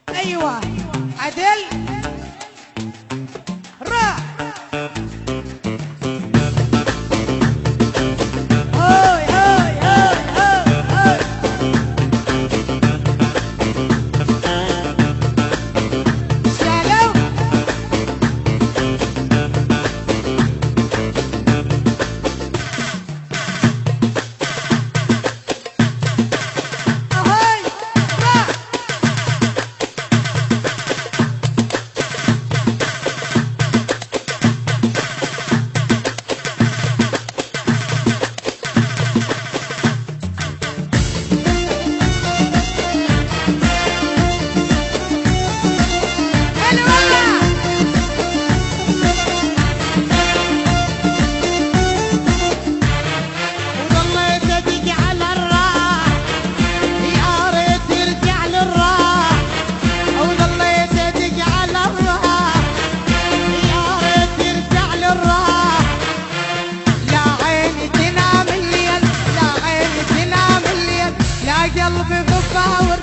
ايوه عدل راح هاي هاي هاي هاي هاي شالو هاي راح وظليت ادق على الراح يا ريت يرجع للراح وظليت ادق على الراح يا ريت يرجع للراح لا عيني تنام الليل لا عيني تنام الليل لا قلبي غفاوي